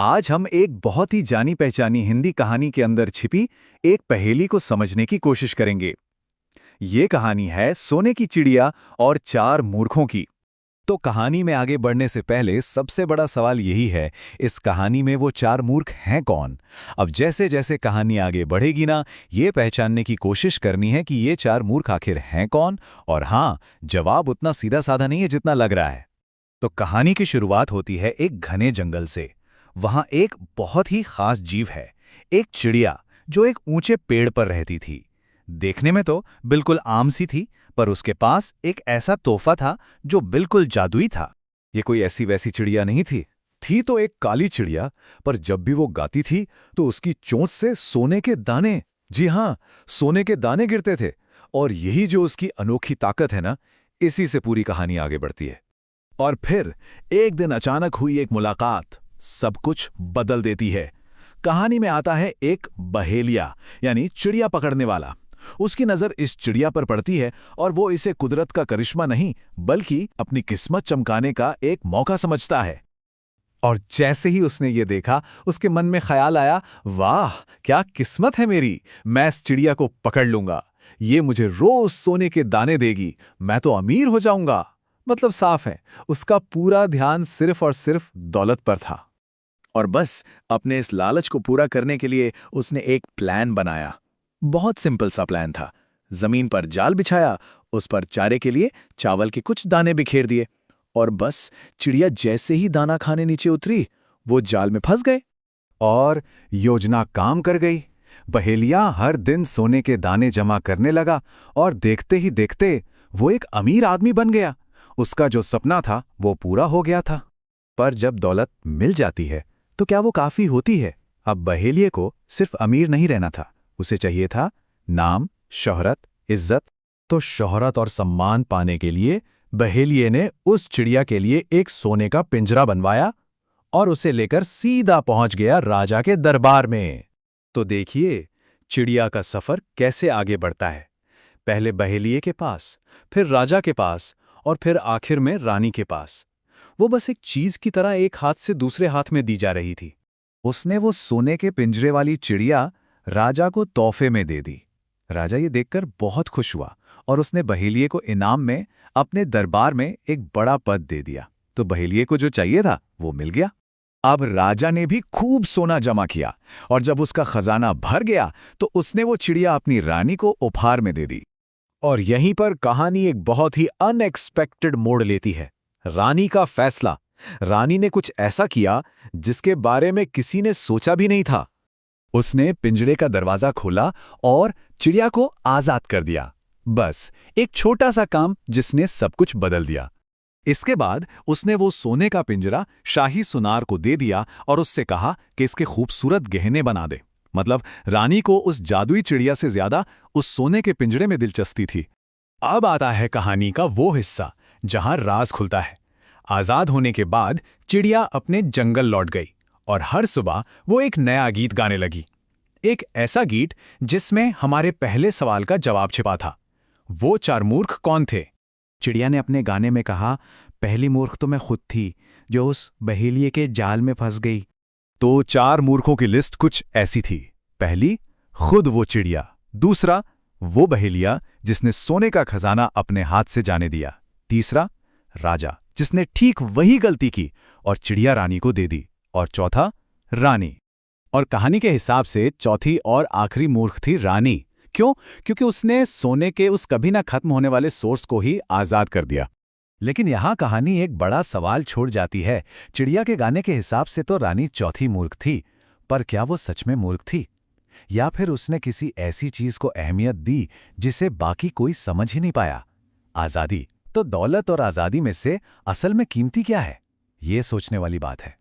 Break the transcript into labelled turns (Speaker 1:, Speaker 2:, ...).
Speaker 1: आज हम एक बहुत ही जानी पहचानी हिंदी कहानी के अंदर छिपी एक पहेली को समझने की कोशिश करेंगे। ये कहानी है सोने की चिड़िया और चार मूर्खों की। तो कहानी में आगे बढ़ने से पहले सबसे बड़ा सवाल यही है, इस कहानी में वो चार मूर्ख हैं कौन? अब जैसे जैसे कहानी आगे बढ़ेगी ना, ये पहचानने की कोशिश करनी है कि ये चार मूर्ख आखिर हैं कौन। और हाँ, जवाब उतना सीधा साधा नहीं है जितना लग रहा है। तो कहानी की शुरुआत होती है एक घने जंगल से। वहां एक बहुत ही खास जीव है, एक चिड़िया जो एक ऊंचे पेड़ पर रहती थी। देखने में तो बिल्कुल आम सी थी, पर उसके पास एक ऐसा तोहफा था जो बिल्कुल जादुई था। ये कोई ऐसी वैसी चिड़िया नहीं थी तो एक काली चिड़िया, पर जब भी वो गाती थी तो उसकी चोंच से सोने के दाने, जी हाँ, सोने के दाने गिरते थे। और यही जो उसकी अनोखी ताकत है ना, इसी से पूरी कहानी आगे बढ़ती है। और फिर एक दिन अचानक हुई एक मुलाकात सब कुछ बदल देती है। कहानी में आता है एक बहेलिया, यानी चिड़िया पकड़ने वाला। उसकी नजर इस चिड़िया पर पड़ती है और वो इसे कुदरत का करिश्मा नहीं, बल्कि अपनी किस्मत चमकाने का एक मौका समझता है। और जैसे ही उसने ये देखा, उसके मन में ख्याल आया, वाह क्या किस्मत है मेरी, मैं इस चिड़िया को पकड़ लूंगा। ये मुझे रोज सोने के दाने देगी, मैं तो अमीर हो जाऊंगा। मतलब साफ है, उसका पूरा ध्यान सिर्फ और सिर्फ दौलत पर था। और बस अपने इस लालच को पूरा करने के लिए उसने एक प्लान बनाया। बहुत सिंपल सा प्लान था। जमीन पर जाल बिछाया, उस पर चारे के लिए चावल के कुछ दाने बिखेर दिए, और बस चिड़िया जैसे ही दाना खाने नीचे उतरी, वो जाल में फंस गए। और योजना काम कर गई। बहेलिया हर दिन सोने के दाने जमा करने लगा और देखते ही देखते वो एक अमीर आदमी बन गया। उसका जो सपना था वो पूरा हो गया था। पर जब दौलत मिल जाती है तो क्या वो काफी होती है? अब बहेलिये को सिर्फ अमीर नहीं रहना था, उसे चाहिए था नाम, शोहरत, इज्जत। तो शोहरत और सम्मान पाने के लिए बहेलिये ने उस चिड़िया के लिए एक सोने का पिंजरा बनवाया और उसे लेकर सीधा पहुंच गया राजा के दरबार में। तो देखिए चिड़िया का सफर कैसे आगे बढ़ता है। पहले बहेलिये के पास, फिर राजा के पास, और फिर आखिर में रानी के पास। वो बस एक चीज की तरह एक हाथ से दूसरे हाथ में दी जा रही थी। उसने वो सोने के पिंजरे वाली चिड़िया राजा को तोहफे में दे दी। राजा ये देखकर बहुत खुश हुआ और उसने बहेलिये को इनाम में अपने दरबार में एक बड़ा पद दे दिया। तो बहेलिये को जो चाहिए था वो मिल गया। अब राजा ने भी खूब सोना जमा किया, और जब उसका खजाना भर गया तो उसने वो चिड़िया अपनी रानी को उपहार में दे दी। और यहीं पर कहानी एक बहुत ही अनएक्सपेक्टेड मोड़ लेती है। रानी का फैसला। रानी ने कुछ ऐसा किया जिसके बारे में किसी ने सोचा भी नहीं था। उसने पिंजरे का दरवाजा खोला और चिड़िया को आजाद कर दिया। बस एक छोटा सा काम जिसने सब कुछ बदल दिया। इसके बाद उसने वो सोने का पिंजरा शाही सुनार को दे दिया और उससे कहा कि इसके खूबसूरत गहने बना दे। मतलब रानी को उस जादुई चिड़िया से ज्यादा उस सोने के पिंजरे में दिलचस्पी थी। अब आता है कहानी का वो हिस्सा जहां राज खुलता है। आजाद होने के बाद चिड़िया अपने जंगल लौट गई और हर सुबह वो एक नया गीत गाने लगी। एक ऐसा गीत जिसमें हमारे पहले सवाल का जवाब छिपा था। वो चार मूर्ख कौन थे? चिड़िया ने अपने गाने में कहा, पहली मूर्ख तो मैं खुद थी जो उस बहेलिये के जाल में फंस गई। तो चार मूर्खों की लिस्ट कुछ ऐसी थी। पहली, खुद वो चिड़िया। दूसरा, वो बहेलिया जिसने सोने का खजाना अपने हाथ से जाने दिया। तीसरा, राजा जिसने ठीक वही गलती की और चिड़िया रानी को दे दी। और चौथा, रानी। और कहानी के हिसाब से चौथी और आखिरी मूर्ख थी रानी। क्यों? क्योंकि उसने सोने के उस कभी ना खत्म होने वाले सोर्स को ही आजाद कर दिया। लेकिन यहां कहानी एक बड़ा सवाल छोड़ जाती है। चिड़िया के गाने के हिसाब से तो रानी चौथी मूर्ख थी, पर क्या वो सच में मूर्ख थी? या फिर उसने किसी ऐसी चीज को अहमियत दी जिसे बाकी कोई समझ ही नहीं पाया? आजादी। तो दौलत और आजादी में से असल में कीमती क्या है? ये सोचने वाली बात है।